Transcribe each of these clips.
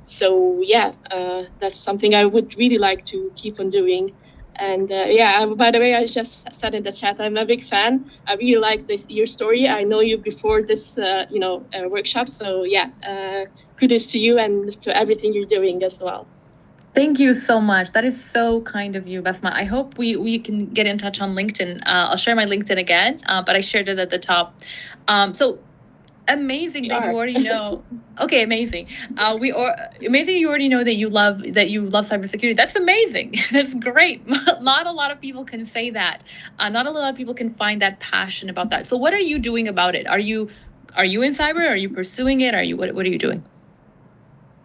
So yeah, that's something I would really like to keep on doing. And by the way, I just said in the chat, I'm a big fan. I really like your story. I know you before this, workshop. So yeah, kudos to you and to everything you're doing as well. Thank you so much. That is so kind of you, Basma. I hope we can get in touch on LinkedIn. I'll share my LinkedIn again, but I shared it at the top. So amazing that you already know. Okay, amazing. Amazing you already know that you love cybersecurity. That's amazing. That's great. Not a lot of people can say that. Not a lot of people can find that passion about that. So what are you doing about it? Are you in cyber? Are you pursuing it? What are you doing?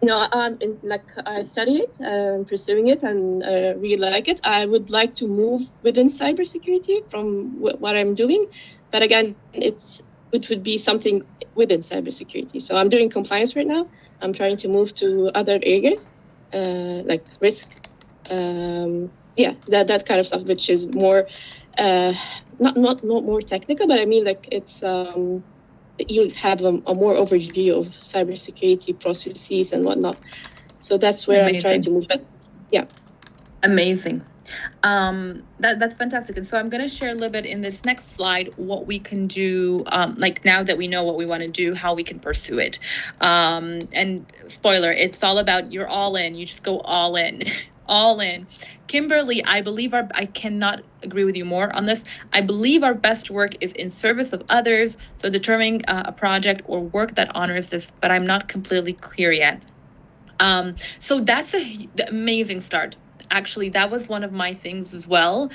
No, I study it and pursuing it and really like it. I would like to move within cybersecurity from what I'm doing, but again, it would be something within cybersecurity. So I'm doing compliance right now. I'm trying to move to other areas, like risk, that kind of stuff, which is more, not more technical, but I mean like it's. You'll have a more overview of cybersecurity processes and whatnot. So that's where I'm trying to move. But yeah. Amazing. That's fantastic. And so I'm going to share a little bit in this next slide what we can do, like now that we know what we want to do, how we can pursue it. And spoiler, it's all about you're all in. You just go all in. All in. Kimberly, I believe I cannot agree with you more on this. I believe our best work is in service of others. So determining a project or work that honors this, but I'm not completely clear yet. So that's the amazing start. Actually, that was one of my things as well.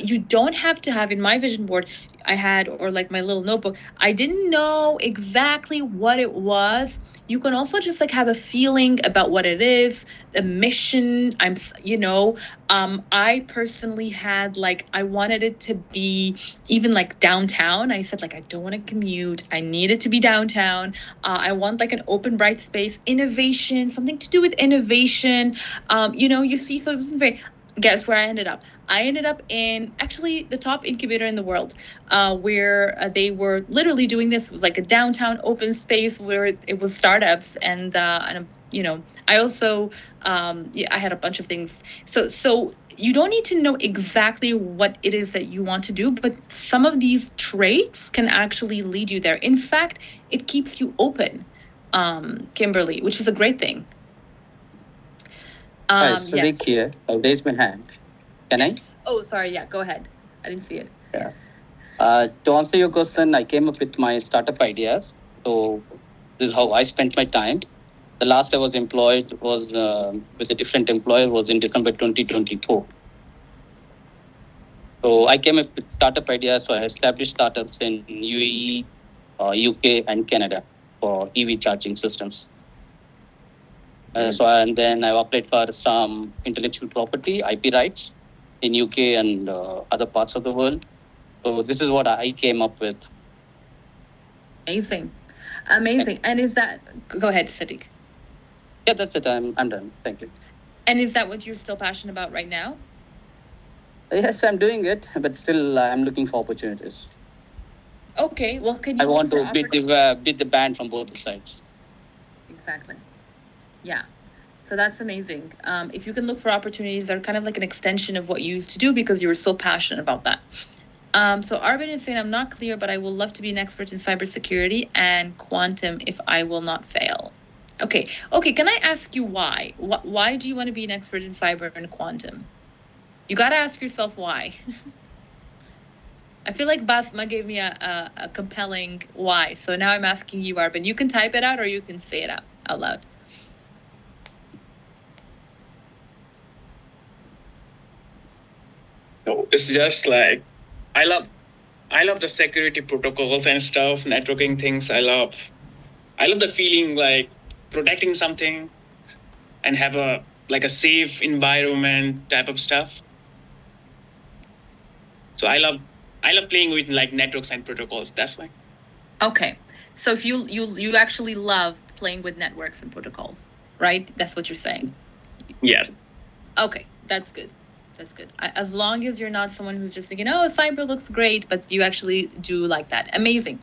You don't have to have in my vision board I had, or like my little notebook, I didn't know exactly what it was. You can also just like have a feeling about what it is, the mission. I personally had like, I wanted it to be even like downtown. I said like, I don't want to commute. I need it to be downtown. I want like an open, bright space, innovation, something to do with innovation. You see, so it wasn't very, guess where I ended up? I ended up in actually the top incubator in the world, where they were literally doing this. It was like a downtown open space where it was startups, and I also I had a bunch of things. So you don't need to know exactly what it is that you want to do, but some of these traits can actually lead you there. In fact, it keeps you open, Kimberly, which is a great thing. Hi, Sadiq here. I'll raise my hand. Can I? Oh, sorry. Yeah, go ahead. I didn't see it. Yeah. To answer your question, I came up with my startup ideas. So this is how I spent my time. The last I was employed was with a different employer was in December 2024. So I came up with startup ideas. So I established startups in UAE, UK, and Canada for EV charging systems. And then I applied for some intellectual property, IP rights in UK and other parts of the world. So this is what I came up with. Amazing. And is that, go ahead, Sadiq. Yeah, that's it. I'm done. Thank you. And is that what you're still passionate about right now? Yes, I'm doing it, but still I'm looking for opportunities. Okay, well, can you? I want to beat the band from both sides. Exactly. Yeah. So that's amazing. If you can look for opportunities that are kind of like an extension of what you used to do because you were so passionate about that. So Arvin is saying, I'm not clear, but I will love to be an expert in cybersecurity and quantum if I will not fail. Okay. Can I ask you why? Why do you want to be an expert in cyber and quantum? You got to ask yourself why. I feel like Basma gave me a compelling why. So now I'm asking you, Arvin. You can type it out or you can say it out loud. No, it's just like I love the security protocols and stuff, networking things. I love the feeling like protecting something and have a safe environment type of stuff. So I love playing with like networks and protocols. That's why. Okay, so if you actually love playing with networks and protocols, right? That's what you're saying. Yes. Okay, that's good. That's good. As long as you're not someone who's just thinking, oh, cyber looks great, but you actually do like that. Amazing.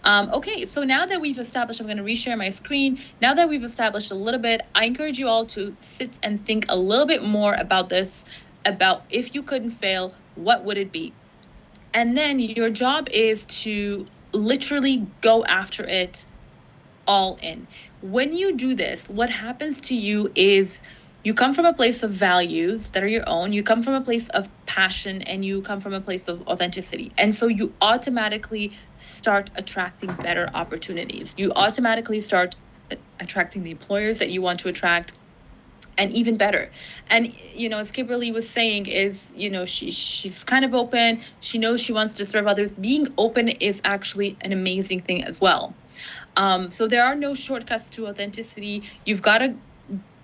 Okay, so now that we've established, I'm going to reshare my screen. Now that we've established a little bit, I encourage you all to sit and think a little bit more about this, about if you couldn't fail, what would it be? And then your job is to literally go after it all in. When you do this, what happens to you is you come from a place of values that are your own, you come from a place of passion, and you come from a place of authenticity. And so you automatically start attracting better opportunities. You automatically start attracting the employers that you want to attract, and even better. And, you know, as Kimberly was saying, is, you know, she's kind of open. She knows she wants to serve others. Being open is actually an amazing thing as well. So there are no shortcuts to authenticity. You've got to,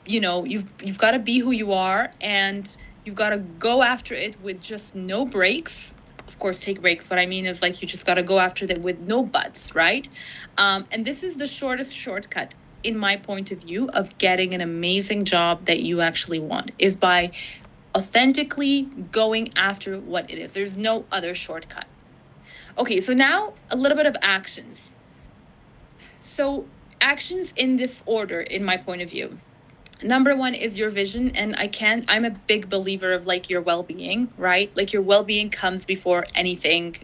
you know, you've got to be who you are, and you've got to go after it with just no breaks. Of course, take breaks. What I mean is, like, you just got to go after it with no buts, right? And this is the shortest shortcut, in my point of view, of getting an amazing job that you actually want, is by authentically going after what it is. There's no other shortcut. Okay, so now a little bit of actions. So actions in this order, in my point of view. Number one is your vision. And I'm a big believer of, like, your well-being, right? Like, your well-being comes before anything.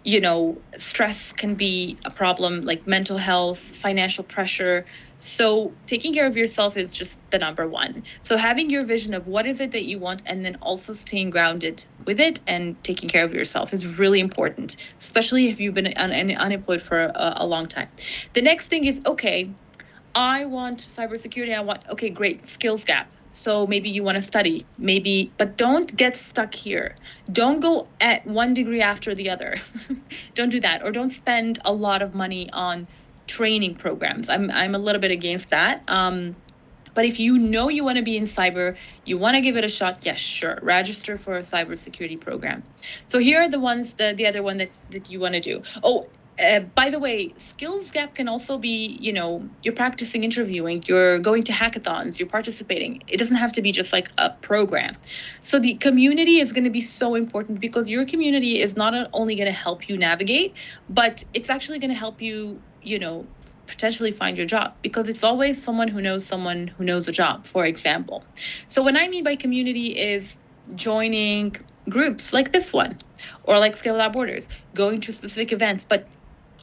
You know, stress can be a problem, like mental health, financial pressure. So taking care of yourself is just the number one. So having your vision of what is it that you want, and then also staying grounded with it and taking care of yourself is really important, especially if you've been unemployed for a long time. The next thing is, okay, I want cybersecurity. Okay, great, skills gap. So maybe you want to study, but don't get stuck here. Don't go at one degree after the other. Don't do that. Or don't spend a lot of money on training programs. I'm a little bit against that. But if you know you want to be in cyber, you want to give it a shot, yes, sure. Register for a cybersecurity program. So here are the ones, the other one that you want to do. Oh, by the way, skills gap can also be, you know, you're practicing interviewing, you're going to hackathons, you're participating. It doesn't have to be just like a program. So the community is going to be so important, because your community is not only going to help you navigate, but it's actually going to help you, you know, potentially find your job, because it's always someone who knows a job, for example. So what I mean by community is joining groups like this one, or like Scale Without Borders, going to specific events, but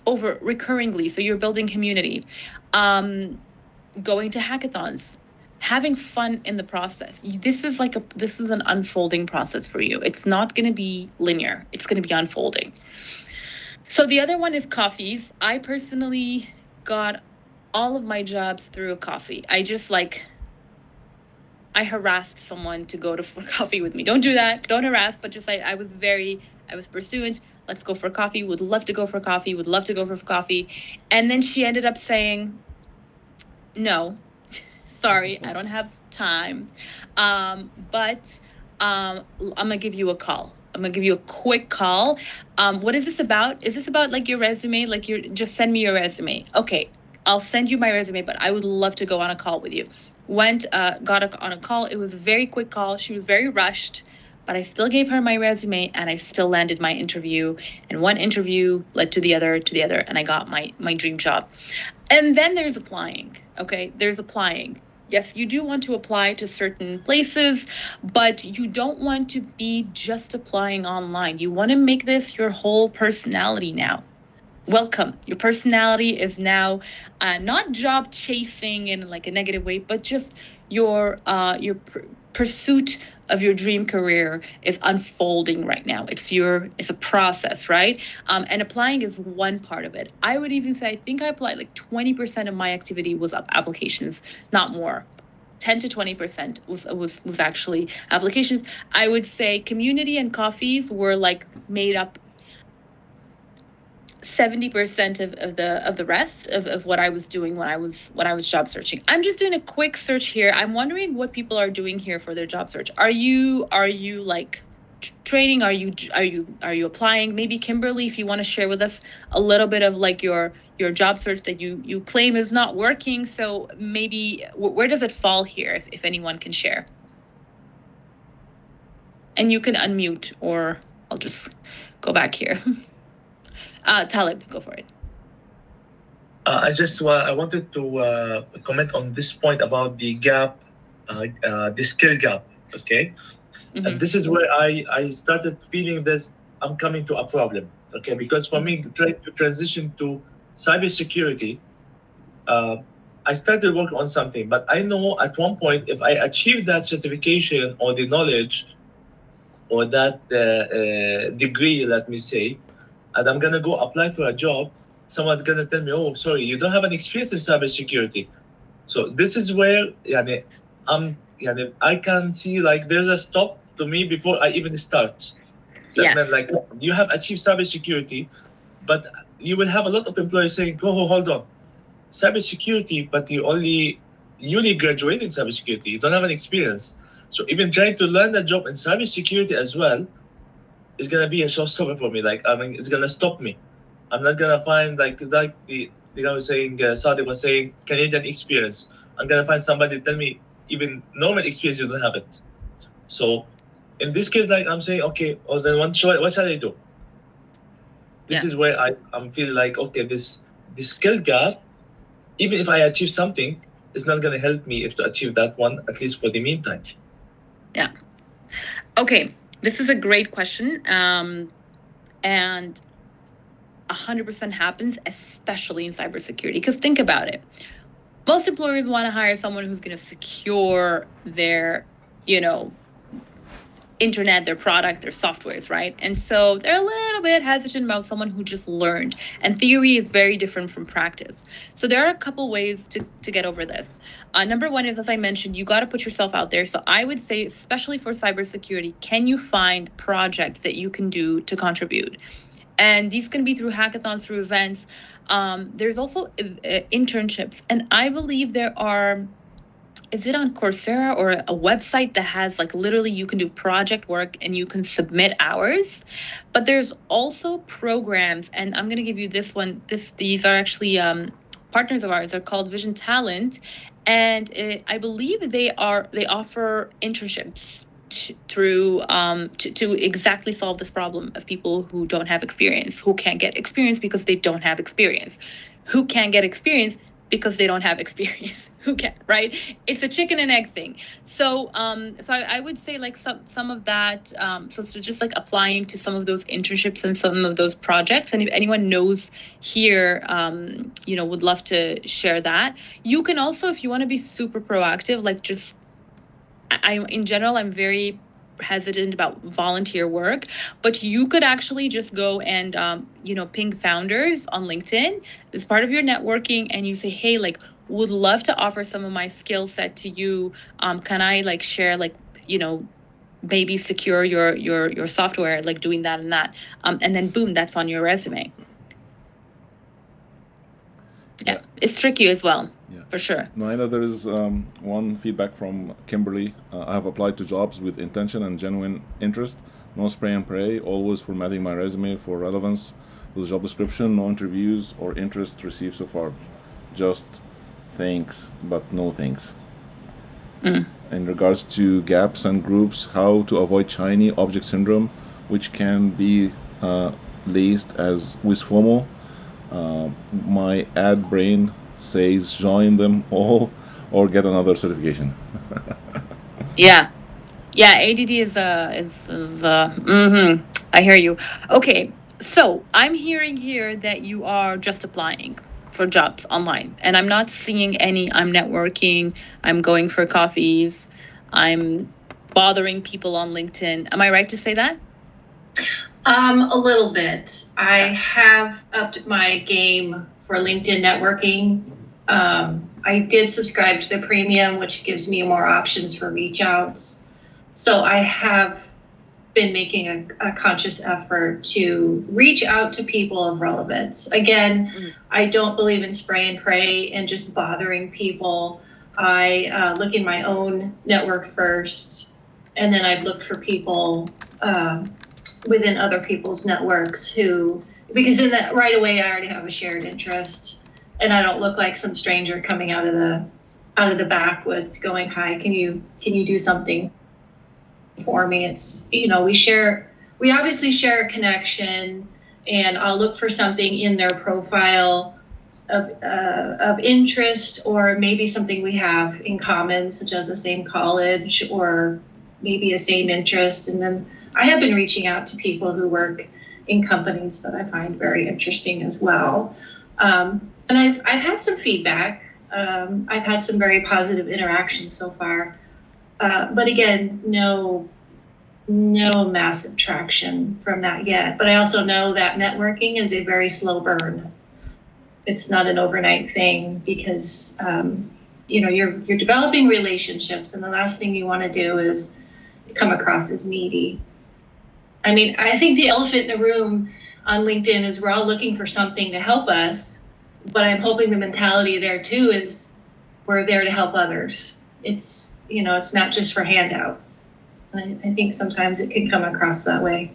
over recurringly, so you're building community, going to hackathons, having fun in the process. This is an unfolding process for you. It's not going to be linear. It's going to be unfolding. So the other one is coffees. I personally got all of my jobs through a coffee. I harassed someone to go for coffee with me. Don't do that. Don't harass, but just I was pursuant. Let's go for coffee. Would love to go for coffee. Would love to go for coffee. And then she ended up saying, no, sorry, I don't have time. But I'm going to give you a call. I'm going to give you a quick call. What is this about? Is this about like your resume? Like, just send me your resume. Okay, I'll send you my resume, but I would love to go on a call with you. Got on a call. It was a very quick call. She was very rushed, but I still gave her my resume, and I still landed my interview. And one interview led to the other, and I got my dream job. And then there's applying. Okay, there's applying. Yes, you do want to apply to certain places, but you don't want to be just applying online. You want to make this your whole personality now. Welcome. Your personality is now not job chasing in like a negative way, but just your pursuit of your dream career is unfolding right now. It's a process, right? And applying is one part of it. I would even say, I think I applied like 20% of my activity was applications, not more. 10 to 20% was actually applications. I would say community and coffees were like made up 70% of the rest of what I was doing when I was job searching. I'm just doing a quick search here. I'm wondering what people are doing here for their job search. Are you like training? Are you applying? Maybe Kimberly, if you want to share with us a little bit of like your job search that you claim is not working. So maybe where does it fall here, if anyone can share? And you can unmute, or I'll just go back here. Talib, go for it. I wanted to comment on this point about the gap, the skill gap. Okay, and this is where I started feeling this. I'm coming to a problem. Okay, because for me, trying to transition to cybersecurity, I started working on something, but I know at one point if I achieve that certification or the knowledge or that degree, let me say, and I'm gonna go apply for a job, someone's gonna tell me, "Oh, sorry, you don't have an experience in cybersecurity." So this is where I can see like there's a stop to me before I even start. So Yes. like you have achieved cybersecurity, but you will have a lot of employees saying, "Oh, hold on, cybersecurity, but you only graduated in cybersecurity. You don't have an experience." So even trying to learn a job in cybersecurity as well is gonna be a showstopper for me. Like, I mean, it's gonna stop me. I'm not gonna find like the guy was saying, Sadiq was saying, Canadian experience. I'm gonna find somebody to tell me even normal experience you don't have it. So in this case, like I'm saying, okay, well then what shall I do? This is where I'm feeling like, okay, this skill gap, even if I achieve something, it's not gonna help me if to achieve that one, at least for the meantime. Yeah. Okay, this is a great question. And 100% happens, especially in cybersecurity. Because think about it. Most employers want to hire someone who's going to secure their, internet, their product, their softwares, right? And so they're a little bit hesitant about someone who just learned. And theory is very different from practice. So there are a couple ways to get over this. Number one is, as I mentioned, you got to put yourself out there. So I would say, especially for cybersecurity, can you find projects that you can do to contribute? And these can be through hackathons, through events. There's also internships. And I believe there are, is it on Coursera or a website that has like literally you can do project work and you can submit hours? But there's also programs, and I'm going to give you this one. These are actually partners of ours. They're called Vision Talent. And I believe they offer internships through to exactly solve this problem of people who don't have experience, who can't get experience because they don't have experience, who can't get experience because they don't have experience, who can't, right? It's a chicken and egg thing. So I would say like some of that, so just like applying to some of those internships and some of those projects. And if anyone knows here, would love to share that. You can also, if you want to be super proactive, like just, in general, I'm very hesitant about volunteer work, but you could actually just go and, ping founders on LinkedIn as part of your networking, and you say, hey, like, would love to offer some of my skill set to you. Can I like share, like, maybe secure your software, like doing that and that. And then boom, that's on your resume. Yeah, it's tricky as well. Yeah. For sure. Naila, there is one feedback from Kimberly. I have applied to jobs with intention and genuine interest. No spray and pray, always formatting my resume for relevance with the job description. No interviews or interest received so far. Just thanks, but no thanks. In regards to gaps and groups, how to avoid shiny object syndrome, which can be laced as with FOMO. My ad brain says join them all or get another certification. Yeah, ADD is I hear you. Okay, so I'm hearing here that you are just applying for jobs online, and I'm not seeing any. I'm networking, I'm going for coffees, I'm bothering people on LinkedIn. Am I right to say that? A little bit. I have upped my game for LinkedIn networking. I did subscribe to the premium, which gives me more options for reach outs. So I have been making a conscious effort to reach out to people of relevance. Again, I don't believe in spray and pray and just bothering people. I look in my own network first, and then I'd look for people within other people's networks because in that right away I already have a shared interest, and I don't look like some stranger coming out of the backwoods going, hi, can you do something for me? It's, we obviously share a connection, and I'll look for something in their profile of interest, or maybe something we have in common, such as the same college or maybe a same interest. And then I have been reaching out to people who work in companies that I find very interesting as well. And I've had some feedback. I've had some very positive interactions so far. But again, no massive traction from that yet. But I also know that networking is a very slow burn. It's not an overnight thing, because you're developing relationships, and the last thing you want to do is come across as needy. I mean, I think the elephant in the room on LinkedIn is we're all looking for something to help us, but I'm hoping the mentality there too is we're there to help others. It's not just for handouts. And I think sometimes it can come across that way.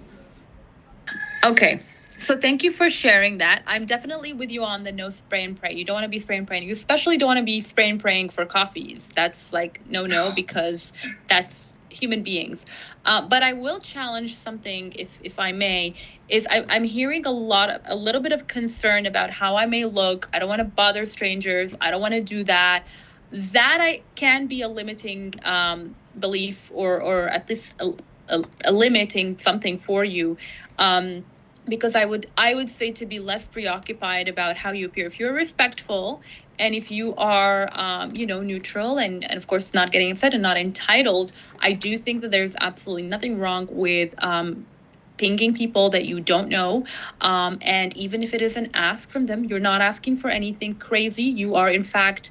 Okay. So thank you for sharing that. I'm definitely with you on the no spray and pray. You don't want to be spray and praying. You especially don't want to be spray and praying for coffees. That's like no, because that's human beings. But I will challenge something, if I may, is I'm hearing a little bit of concern about how I may look. I don't want to bother strangers. I don't want to do that. That can be a limiting belief, or at least a limiting something for you. Because I would say to be less preoccupied about how you appear. If you're respectful, and if you are, neutral, and of course not getting upset and not entitled, I do think that there's absolutely nothing wrong with pinging people that you don't know. And even if it is an ask from them, you're not asking for anything crazy. You are, in fact,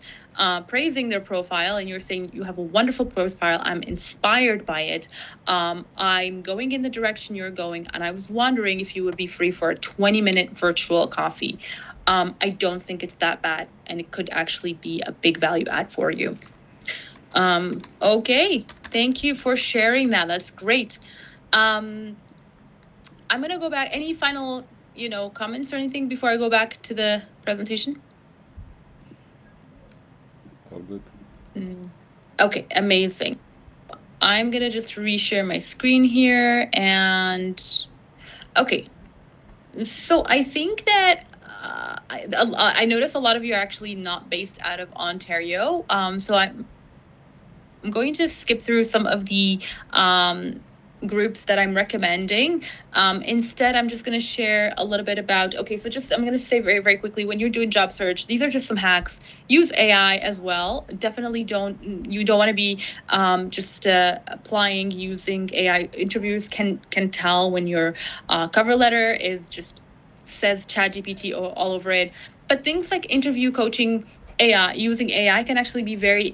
praising their profile, and you're saying you have a wonderful profile. I'm inspired by it. I'm going in the direction you're going, and I was wondering if you would be free for a 20-minute virtual coffee. I don't think it's that bad, and it could actually be a big value add for you. Okay, thank you for sharing that. That's great. I'm gonna go back. Any final, comments or anything before I go back to the presentation? All good. Okay, amazing. I'm gonna just reshare my screen here, and okay. So I think that I noticed a lot of you are actually not based out of Ontario. So I'm going to skip through some of the groups that I'm recommending. Instead, I'm just going to share a little bit about, I'm going to say very, very quickly, when you're doing job search, these are just some hacks. Use AI as well. Definitely don't want to be just applying using AI. Interviewers can tell when your cover letter is just says ChatGPT all over it. But things like interview coaching, using AI can actually be very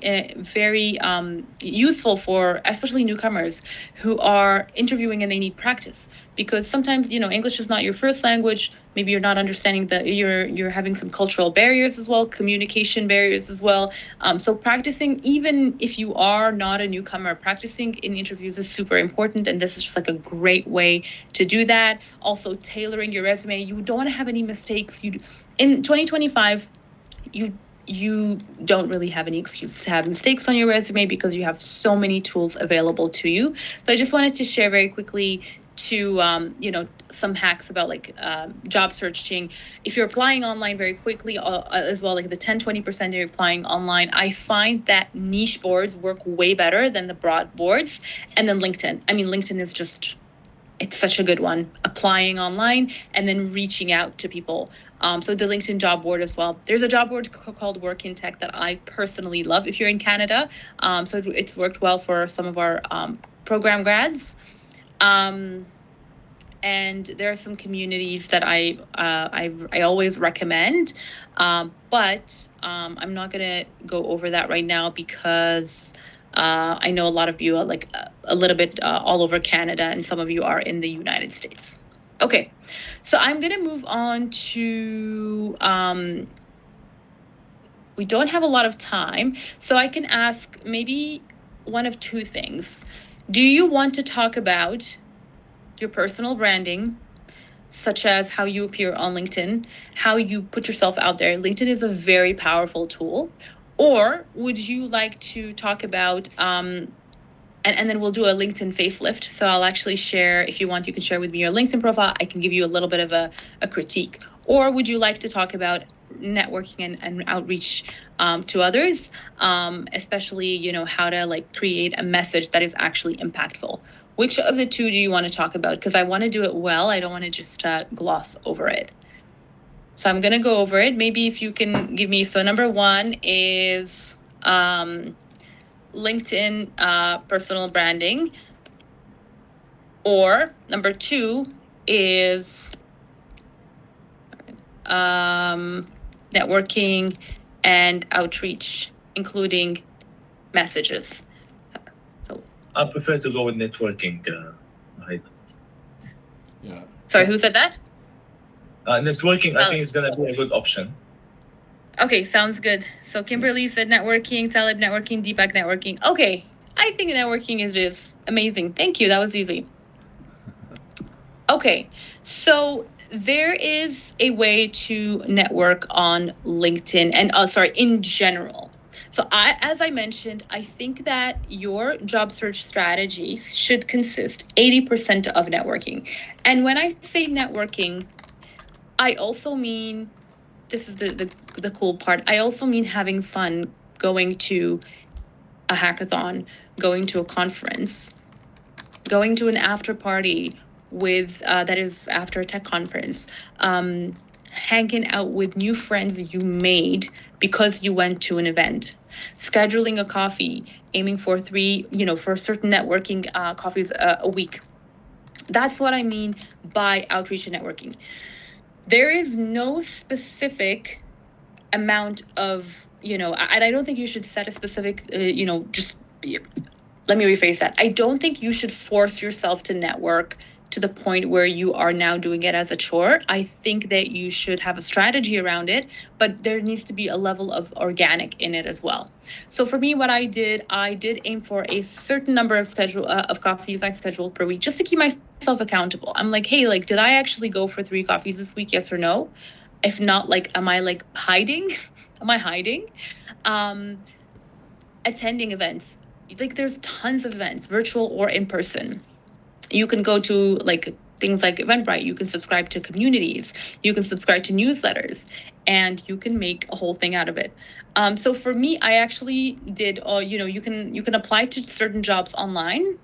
useful for especially newcomers who are interviewing and they need practice, because sometimes English is not your first language. Maybe you're not understanding that you're having some cultural barriers as well, communication barriers as well. So practicing, even if you are not a newcomer, practicing in interviews is super important, and this is just like a great way to do that. Also, tailoring your resume. You don't want to have any mistakes. In 2025, you don't really have any excuse to have mistakes on your resume, because you have so many tools available to you. So I just wanted to share very quickly some hacks about job searching. If you're applying online very quickly, as well, like the 10-20% that you're applying online, I find that niche boards work way better than the broad boards. And then LinkedIn. I mean, LinkedIn is just, it's such a good one. Applying online and then reaching out to people. So the LinkedIn job board as well. There's a job board called Work in Tech that I personally love if you're in Canada. So it's worked well for some of our program grads. And there are some communities that I always recommend, but I'm not gonna go over that right now, because I know a lot of you are a little bit all over Canada, and some of you are in the United States. Okay, so I'm gonna move on to, we don't have a lot of time, so I can ask maybe one of two things. Do you want to talk about your personal branding, such as how you appear on LinkedIn, how you put yourself out there? LinkedIn is a very powerful tool. Or would you like to talk about And then we'll do a LinkedIn facelift. So I'll actually share, if you want, you can share with me your LinkedIn profile. I can give you a little bit of a critique. Or would you like to talk about networking and outreach to others, especially, you know, how to like create a message that is actually impactful? Which of the two do you want to talk about? Because I want to do it well. I don't want to just gloss over it. So I'm going to go over it. Maybe if you can give me, so number one is LinkedIn personal branding, or number two is networking and outreach, including messages. So I prefer to go with networking. Yeah. Sorry, who said that? Networking, I think, is going to be a good option. Okay, sounds good. So Kimberly said networking, Talib networking, Deepak networking. Okay, I think networking is just amazing. Thank you. That was easy. Okay, so there is a way to network on LinkedIn and in general. So as I mentioned, I think that your job search strategy should consist 80% of networking. And when I say networking, I also mean, this is the cool part, I also mean having fun, going to a hackathon, going to a conference, going to an after party with that is after a tech conference, hanging out with new friends you made because you went to an event, scheduling a coffee, aiming for for certain networking coffees a week. That's what I mean by outreach and networking. There is no specific amount of, and I don't think you should set a specific, let me rephrase that. I don't think you should force yourself to network to the point where you are now doing it as a chore. I think that you should have a strategy around it, but there needs to be a level of organic in it as well. So for me, what I did aim for a certain number of coffees I scheduled per week, just to keep myself accountable. I'm like, hey, did I actually go for 3 coffees this week? Yes or no? If not, am I hiding? Am I hiding? Attending events. There's tons of events, virtual or in person. You can go to things like Eventbrite. You can subscribe to communities. You can subscribe to newsletters, and you can make a whole thing out of it. So for me, I actually did. You can apply to certain jobs online,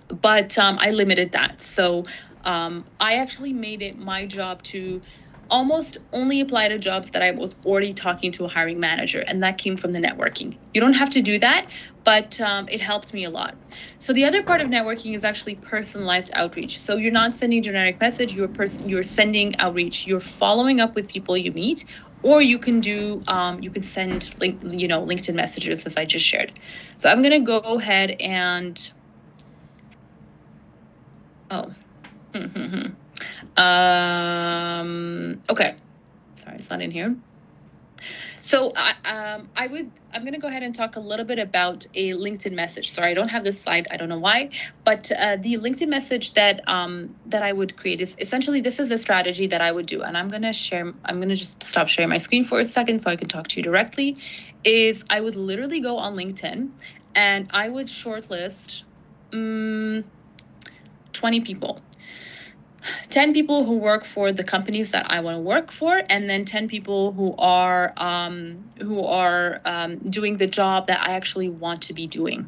but I limited that. So I actually made it my job to almost only apply to jobs that I was already talking to a hiring manager, and that came from the networking. You don't have to do that, but it helped me a lot. So the other part of networking is actually personalized outreach. So you're not sending generic message, you're sending outreach. You're following up with people you meet, or you can do you can send LinkedIn messages, as I just shared. So I'm gonna go ahead and okay, sorry, it's not in here. So I'm going to go ahead and talk a little bit about a LinkedIn message. Sorry, I don't have this slide. I don't know why, but the LinkedIn message that I would create is essentially, this is a strategy that I would do. And I'm going to just stop sharing my screen for a second so I can talk to you directly. Is I would literally go on LinkedIn and I would shortlist 20 people. 10 people who work for the companies that I want to work for, and then 10 people who are doing the job that I actually want to be doing.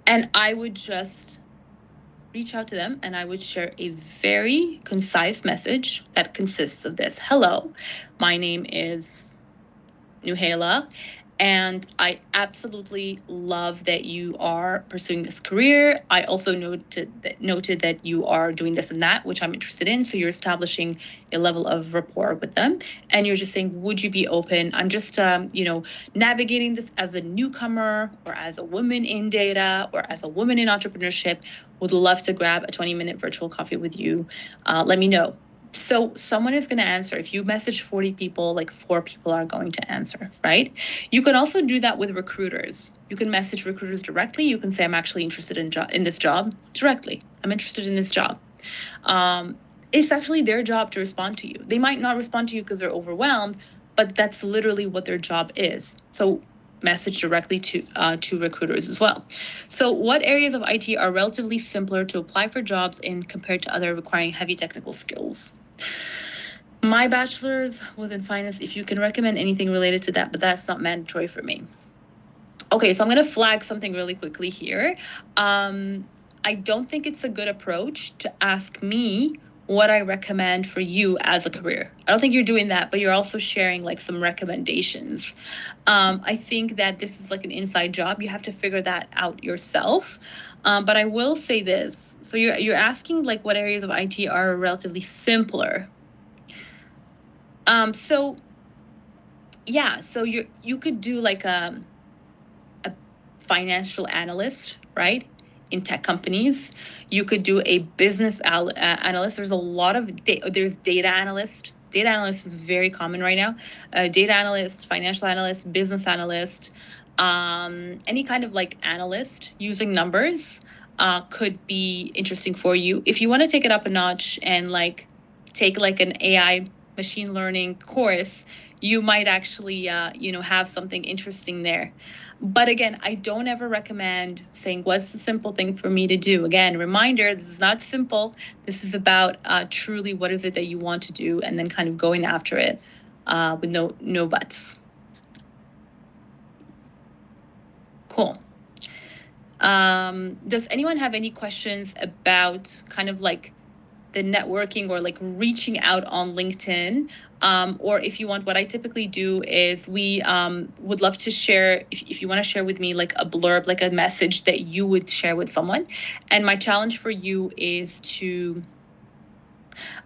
And I would just reach out to them and I would share a very concise message that consists of this. Hello, my name is Nuhaila, and I absolutely love that you are pursuing this career. I also noted that you are doing this and that, which I'm interested in. So you're establishing a level of rapport with them. And you're just saying, would you be open? I'm just, navigating this as a newcomer, or as a woman in data, or as a woman in entrepreneurship. Would love to grab a 20-minute virtual coffee with you. Let me know. So someone is going to answer. If you message 40 people, 4 people are going to answer, right? You can also do that with recruiters. You can message recruiters directly. You can say, I'm actually interested in this job directly. I'm interested in this job. It's actually their job to respond to you. They might not respond to you because they're overwhelmed, but that's literally what their job is. So message directly to recruiters as well. So what areas of IT are relatively simpler to apply for jobs in compared to other requiring heavy technical skills? My bachelor's was in finance. If you can recommend anything related to that, but that's not mandatory for me. Okay, so I'm going to flag something really quickly here. I don't think it's a good approach to ask me what I recommend for you as a career. I don't think you're doing that, but you're also sharing like some recommendations. I think that this is like an inside job. You have to figure that out yourself. But I will say this. So you're asking like what areas of IT are relatively simpler. So you could do like a financial analyst, right? In tech companies, you could do a business analyst. There's a lot of there's data analyst. Data analyst is very common right now. Data analyst, financial analyst, business analyst, any kind of like analyst using numbers could be interesting for you. If you want to take it up a notch and like take like an AI machine learning course, you might actually have something interesting there. But again, I don't ever recommend saying what's the simple thing for me to do. Again, reminder, this is not simple. This is about truly what is it that you want to do, and then kind of going after it with no buts. Cool. Does anyone have any questions about kind of like the networking or like reaching out on LinkedIn? Or if you want, what I typically do is we would love to share, if you want to share with me like a blurb, like a message that you would share with someone. And my challenge for you is to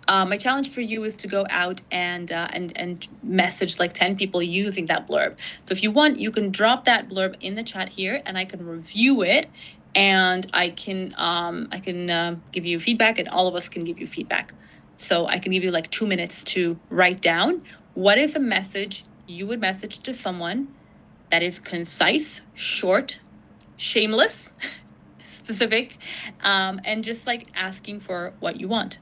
go out and message like 10 people using that blurb. So if you want, you can drop that blurb in the chat here and I can review it. And I can give you feedback, and all of us can give you feedback. So I can give you like 2 minutes to write down what is a message you would message to someone that is concise, short, shameless, specific, and just like asking for what you want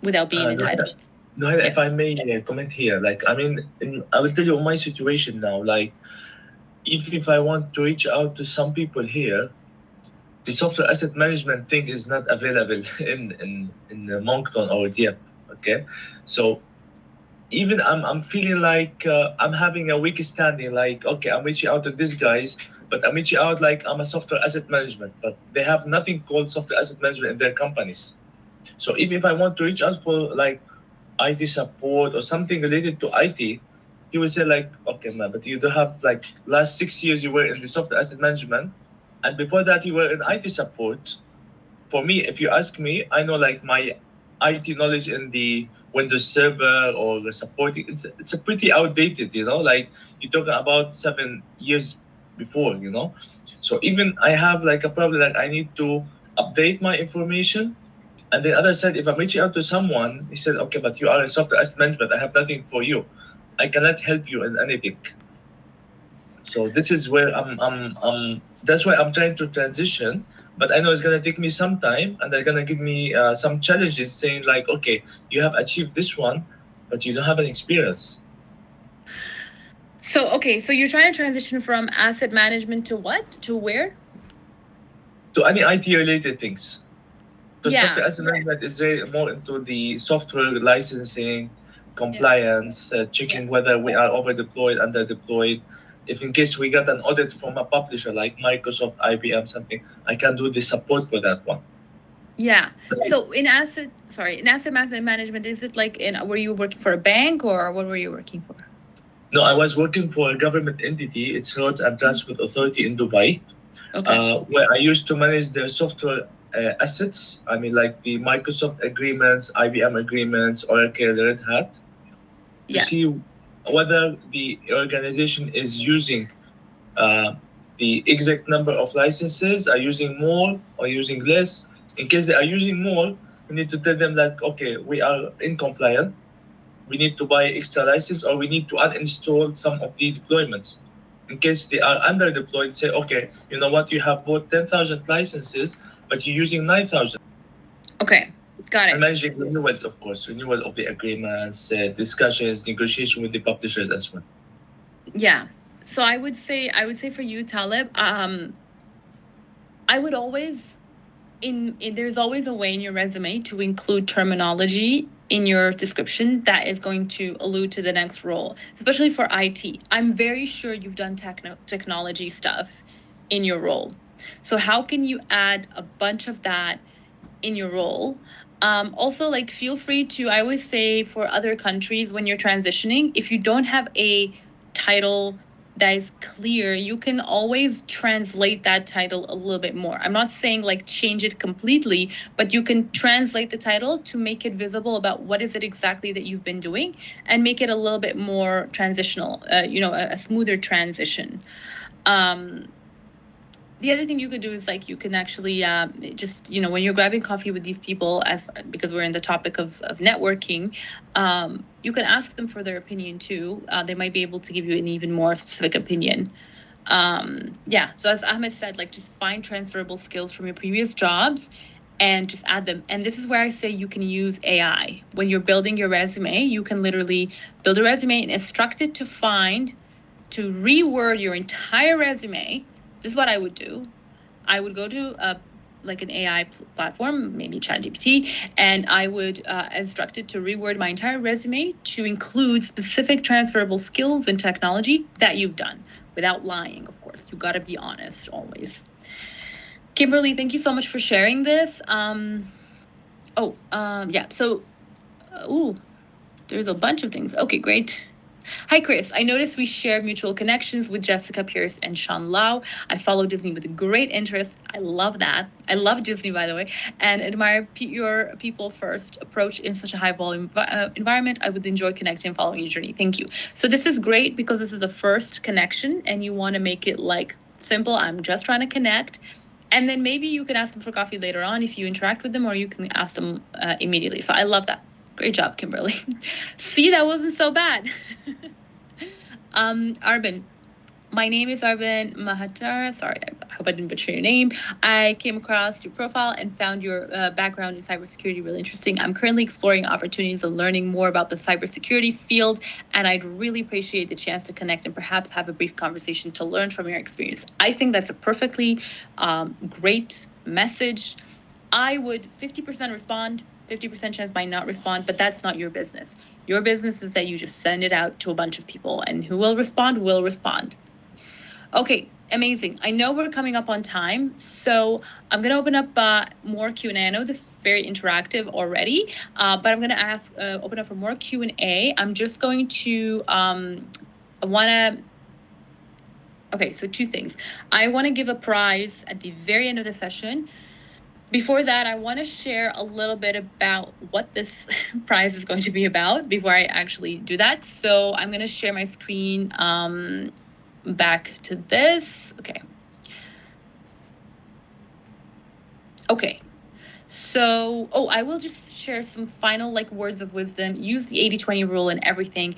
without being entitled. No, if I may comment here, like, I mean, I will tell you my situation now, like, even if I want to reach out to some people here, the software asset management thing is not available in Moncton or Dieppe. Okay, so even I'm feeling like I'm having a weak standing. Like, okay, I'm reaching out to these guys, but I'm reaching out like I'm a software asset management, but they have nothing called software asset management in their companies. So even if I want to reach out for like IT support or something related to IT, he will say like, okay, man, but you don't have like last 6 years you were in the software asset management, and before that you were in IT support. For me, if you ask me, I know like my IT knowledge in the Windows Server or the supporting, it's a pretty outdated, like you're talking about 7 years before, So even I have like a problem that I need to update my information. And the other side, if I'm reaching out to someone, he said, okay, but you are a software asset management, I have nothing for you. I cannot help you in anything. So this is where that's why I'm trying to transition, but I know it's gonna take me some time, and they're gonna give me some challenges, saying like, okay, you have achieved this one, but you don't have an experience. So you're trying to transition from asset management to what? To where? To any IT related things. Because software asset Right. management is very more into the software licensing, compliance, checking whether we are over deployed, under deployed. If in case we got an audit from a publisher like Microsoft, IBM, something, I can do the support for that one. Yeah. So in asset management, is it like were you working for a bank or what were you working for? No, I was working for a government entity. It's Roads and Transport Authority in Dubai, where I used to manage their software assets. I mean, like the Microsoft agreements, IBM agreements, Oracle, Red Hat. To see whether the organization is using the exact number of licenses, are using more or using less. In case they are using more, we need to tell them that, okay, we are incompliant. We need to buy extra license, or we need to uninstall some of the deployments. In case they are under deployed, say, okay, you know what, you have bought 10,000 licenses, but you're using 9,000. Okay, got it. And managing renewals, of course, renewal of the agreements, discussions, negotiation with the publishers as well. Yeah. So I would say for you, Talib, I would always there's always a way in your resume to include terminology in your description that is going to allude to the next role, especially for IT. I'm very sure you've done technology stuff in your role. So how can you add a bunch of that in your role? Also, like, feel free to, I always say for other countries, when you're transitioning, if you don't have a title that is clear, you can always translate that title a little bit more. I'm not saying like change it completely, but you can translate the title to make it visible about what is it exactly that you've been doing and make it a little bit more transitional, a smoother transition. The other thing you could do is like you can actually just, when you're grabbing coffee with these people, because we're in the topic of networking, you can ask them for their opinion too. They might be able to give you an even more specific opinion. So as Ahmed said, like just find transferable skills from your previous jobs and just add them. And this is where I say you can use AI. When you're building your resume, you can literally build a resume and instruct it to reword your entire resume. This is what I would do. I would go to an AI platform, maybe ChatGPT, and I would instruct it to reword my entire resume to include specific transferable skills and technology that you've done, without lying, of course. You got to be honest always. Kimberly, thank you so much for sharing this. There's a bunch of things. Okay, great. Hi, Chris. I noticed we share mutual connections with Jessica Pierce and Sean Lau. I follow Disney with great interest. I love that. I love Disney, by the way, and admire your people-first approach in such a high-volume environment. I would enjoy connecting and following your journey. Thank you. So this is great because this is the first connection, and you want to make it like simple. I'm just trying to connect. And then maybe you can ask them for coffee later on if you interact with them, or you can ask them immediately. So I love that. Great job, Kimberly. See, that wasn't so bad. Arben. My name is Arben Mahatar. Sorry, I hope I didn't butcher your name. I came across your profile and found your background in cybersecurity really interesting. I'm currently exploring opportunities and learning more about the cybersecurity field, and I'd really appreciate the chance to connect and perhaps have a brief conversation to learn from your experience. I think that's a perfectly great message. I would 50% respond, 50% chance might not respond, but that's not your business. Your business is that you just send it out to a bunch of people, and who will respond will respond. Okay, amazing. I know we're coming up on time, so I'm going to open up more Q&A. I know this is very interactive already, but I'm going to open up for more Q&A. I'm just going to so two things. I want to give a prize at the very end of the session. Before that, I want to share a little bit about what this prize is going to be about before I actually do that. So I'm going to share my screen back to this. Okay. So, I will just share some final words of wisdom. Use the 80-20 rule and everything.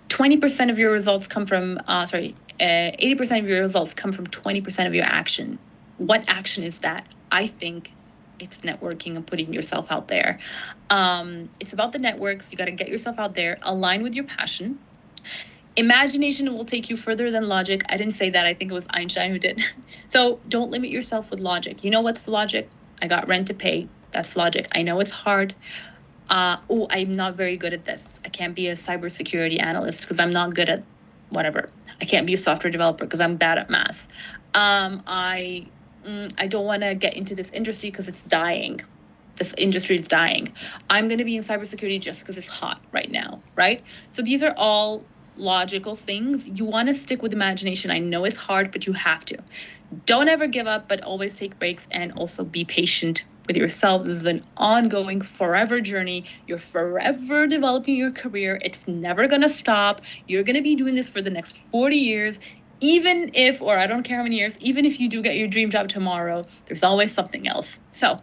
20% of your results come from, 80% of your results come from 20% of your action. What action is that? I think it's networking and putting yourself out there. It's about the networks. You got to get yourself out there, align with your passion. Imagination will take you further than logic. I didn't say that. I think it was Einstein who did. So don't limit yourself with logic. You know what's logic? I got rent to pay. That's logic. I know it's hard. I'm not very good at this. I can't be a cybersecurity analyst because I'm not good at whatever. I can't be a software developer because I'm bad at math. I don't want to get into this industry because it's dying. This industry is dying. I'm going to be in cybersecurity just because it's hot right now, right? So these are all logical things. You want to stick with imagination. I know it's hard, but you have to. Don't ever give up, but always take breaks and also be patient with yourself. This is an ongoing, forever journey. You're forever developing your career. It's never going to stop. You're going to be doing this for the next 40 years. Even if, or I don't care how many years, even if you do get your dream job tomorrow, there's always something else. So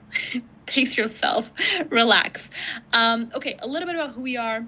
pace yourself, relax. Okay, a little bit about who we are.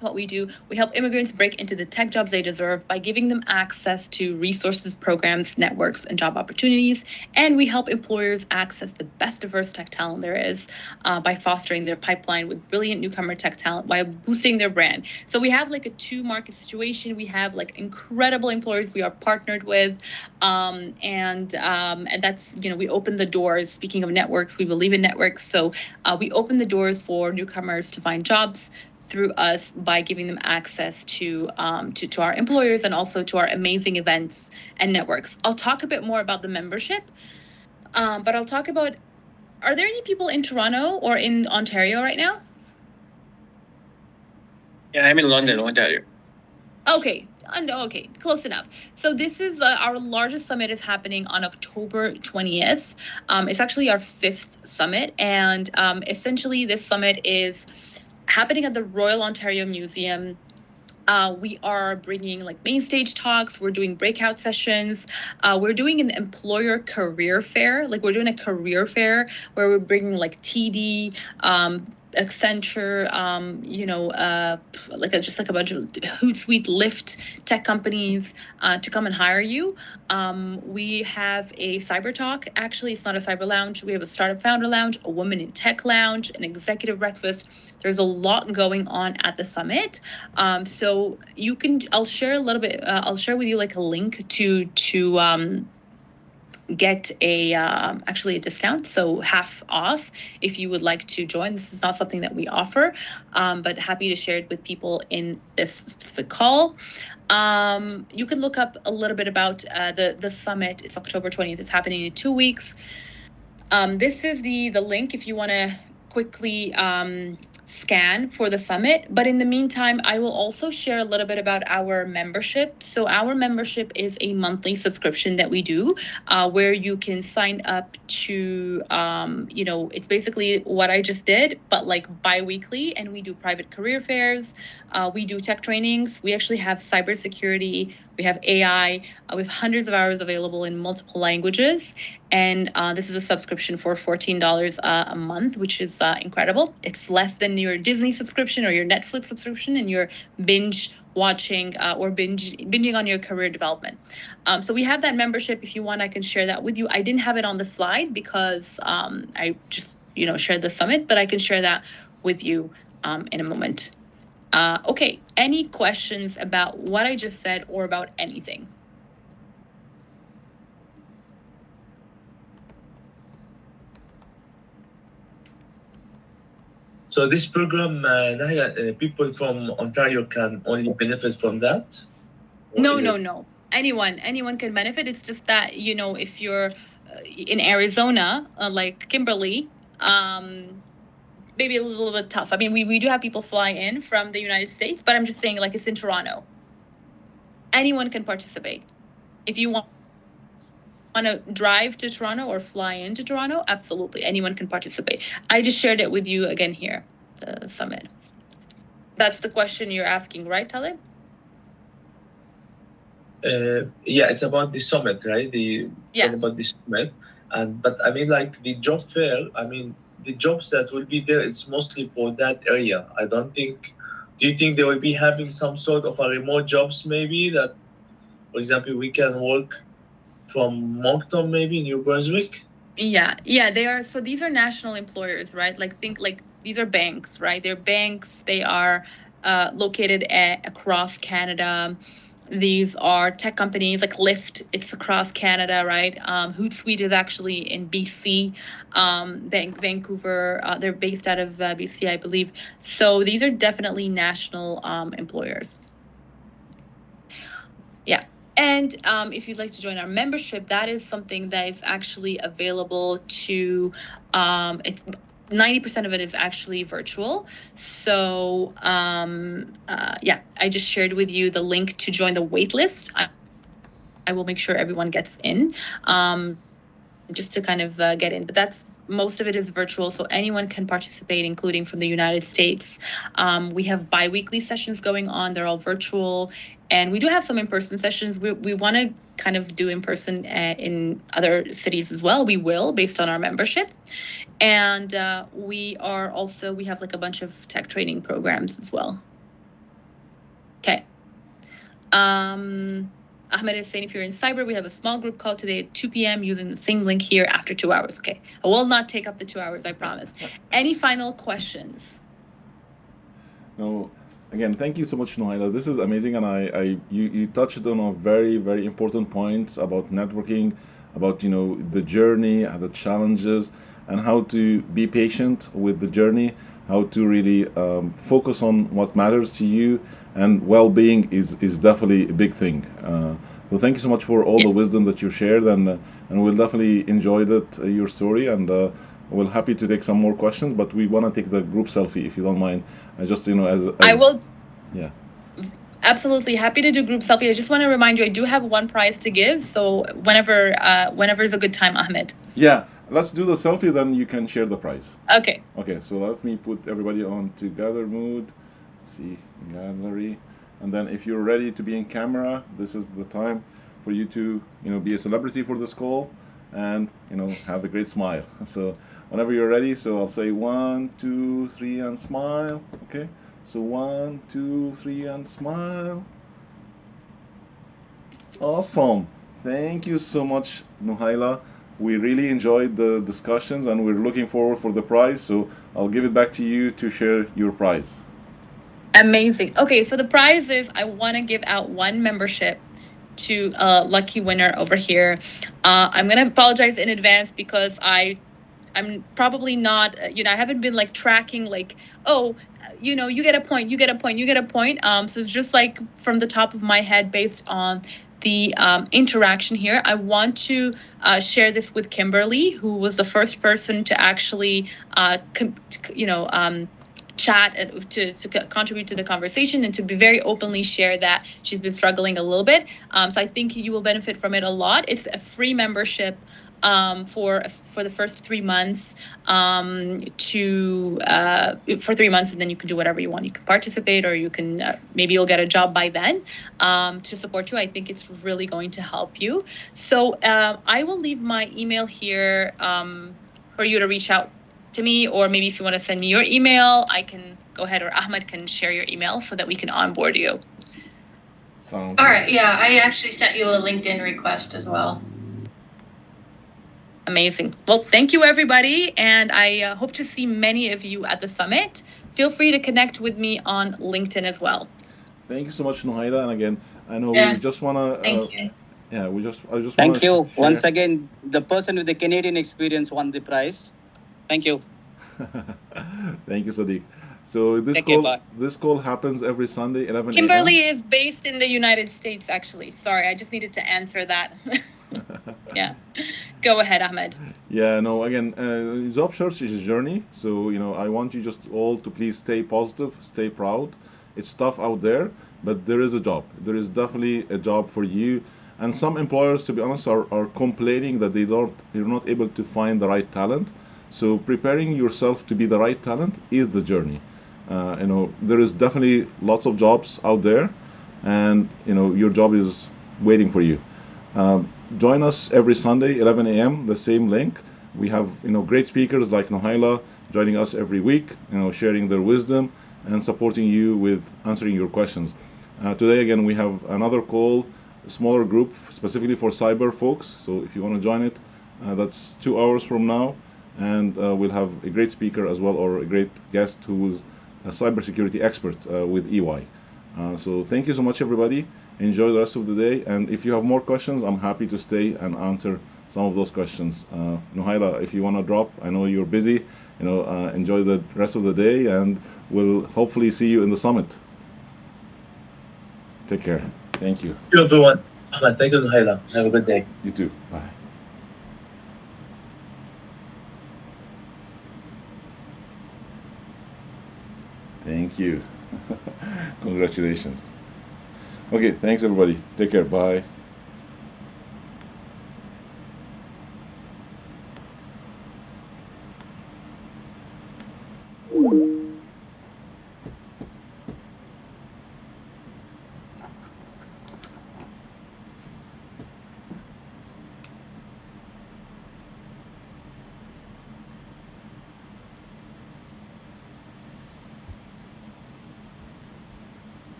what we do. We help immigrants break into the tech jobs they deserve by giving them access to resources, programs, networks, and job opportunities. And we help employers access the best diverse tech talent there is by fostering their pipeline with brilliant newcomer tech talent while boosting their brand. So we have like a two-market situation. We have like incredible employers we are partnered with, and that's, you know, we open the doors. Speaking of networks, we believe in networks. So we open the doors for newcomers to find jobs through us by giving them access to our employers and also to our amazing events and networks. I'll talk a bit more about the membership, but I'll talk about, are there any people in Toronto or in Ontario right now? Yeah, I'm in London, Ontario. Okay, okay, close enough. So this is our largest summit is happening on October 20th. It's actually our 5th summit, and essentially this summit is happening at the Royal Ontario Museum. We are bringing like main stage talks. We're doing breakout sessions. We're doing an employer career fair. Like we're doing a career fair where we're bringing like TD, Accenture, just like a bunch of Hootsuite, Lyft tech companies to come and hire you. We have a cyber talk. Actually, it's not a cyber lounge. We have a startup founder lounge, a woman in tech lounge, an executive breakfast. There's a lot going on at the summit. So you can, I'll share a little bit. I'll share with you like a link to get actually a discount, so half off if you would like to join. This is not something that we offer, but happy to share it with people in this specific call. You can look up a little bit about the summit. It's October 20th. It's happening in 2 weeks. This is the link if you want to quickly scan for the summit. But in the meantime, I will also share a little bit about our membership. So our membership is a monthly subscription that we do where you can sign up to, it's basically what I just did, but like bi-weekly, and we do private career fairs. We do tech trainings. We actually have cybersecurity. We have AI. We have hundreds of hours available in multiple languages. And this is a subscription for $14 a month, which is incredible. It's less than your Disney subscription or your Netflix subscription, and you're binge watching or binging on your career development. So we have that membership. If you want, I can share that with you. I didn't have it on the slide because I just, shared the summit, but I can share that with you in a moment. Okay, any questions about what I just said or about anything? So this program, Nahia, people from Ontario can only benefit from that? No. Anyone can benefit. It's just that, if you're in Arizona, like Kimberly, maybe a little bit tough. I mean, we do have people fly in from the United States, but I'm just saying, like, it's in Toronto. Anyone can participate. If you want to drive to Toronto or fly into Toronto, absolutely, anyone can participate. I just shared it with you again here, the summit. That's the question you're asking, right, Talib? Yeah, it's about the summit, right? About the summit. But I mean, like the job fair, the jobs that will be there, it's mostly for that area. Do you think they will be having some sort of a remote jobs maybe that, for example, we can work from Moncton, maybe New Brunswick? Yeah, they are. So these are national employers, right? These are banks, right? They're banks. They are located across Canada. These are tech companies like Lyft. It's across Canada, right? Hootsuite is actually in BC, Vancouver. They're based out of BC, I believe. So these are definitely national employers. Yeah. And if you'd like to join our membership, that is something that is actually available to, 90% of it is actually virtual. So I just shared with you the link to join the wait list. I will make sure everyone gets in just to kind of get in. But most of it is virtual, so anyone can participate, including from the United States. We have bi-weekly sessions going on. They're all virtual. And we do have some in-person sessions. We want to kind of do in-person in other cities as well. We will, based on our membership. And we have like a bunch of tech training programs as well. Okay. Ahmed is saying, if you're in cyber, we have a small group call today at 2 p.m. using the same link here after 2 hours. Okay. I will not take up the 2 hours, I promise. Any final questions? No. Again, thank you so much, Nohaila. This is amazing, and you touched on a very, very important points about networking, about the journey, the challenges, and how to be patient with the journey, how to really focus on what matters to you, and well-being is definitely a big thing. So thank you so much for all the wisdom that you shared, and we'll definitely enjoy that your story, and we're happy to take some more questions, but we want to take the group selfie if you don't mind. Just as I will. Yeah. Absolutely happy to do group selfie. I just want to remind you, I do have one prize to give, so whenever is a good time, Ahmed. Yeah, let's do the selfie, then you can share the prize. Okay. Okay, so let me put everybody on together mode. See gallery, and then if you're ready to be in camera, this is the time for you to be a celebrity for this call, and have a great smile. So whenever you're ready, so I'll say 1, 2, 3 and smile. Okay, so 1, 2, 3 and smile. Awesome. Thank you so much, Nohaila. We really enjoyed the discussions, and we're looking forward for the prize. So I'll give it back to you to share your prize. Amazing. Okay, so the prize is, I want to give out one membership to a lucky winner over here. I'm going to apologize in advance because I'm probably not, I haven't been like tracking like, oh, you get a point, you get a point, you get a point. So it's just like from the top of my head based on the interaction here. I want to share this with Kimberly, who was the first person to actually, chat and to contribute to the conversation, and to be very openly share that she's been struggling a little bit. So I think you will benefit from it a lot. It's a free membership for the first 3 months, for 3 months, and then you can do whatever you want. You can participate, or you can maybe you'll get a job by then to support you. I think it's really going to help you. So I will leave my email here for you to reach out to me, or maybe if you want to send me your email, I can go ahead, or Ahmed can share your email so that we can onboard you. All right. Yeah, I actually sent you a LinkedIn request as well. Amazing. Well, thank you, everybody. And I hope to see many of you at the summit. Feel free to connect with me on LinkedIn as well. Thank you so much, Nohaila. And again, I know we just want to... Thank you. Yeah, I just Thank you. Once again, the person with the Canadian experience won the prize. Thank you. Thank you, Sadiq. So this call happens every Sunday, 11 a.m. Kimberly is based in the United States, actually. Sorry, I just needed to answer that. Yeah. Go ahead, Ahmed. Yeah, no, again, job search is a journey. So, I want you just all to please stay positive, stay proud. It's tough out there, but there is a job. There is definitely a job for you. And some employers, to be honest, are complaining that you're not able to find the right talent. So preparing yourself to be the right talent is the journey. There is definitely lots of jobs out there, and your job is waiting for you. Join us every Sunday, 11 a.m. The same link. We have great speakers like Nohaila joining us every week, sharing their wisdom and supporting you with answering your questions. Today again we have another call, a smaller group specifically for cyber folks. So if you want to join it, that's 2 hours from now. And we'll have a great speaker as well, or a great guest who's a cybersecurity expert with EY. So thank you so much, everybody. Enjoy the rest of the day. And if you have more questions, I'm happy to stay and answer some of those questions. Nohaila, if you want to drop, I know you're busy. Enjoy the rest of the day, and we'll hopefully see you in the summit. Take care. Thank you. Thank you, everyone. Thank you, Nohaila. Have a good day. You too. Bye. Thank you. Congratulations. Okay, thanks everybody. Take care. Bye.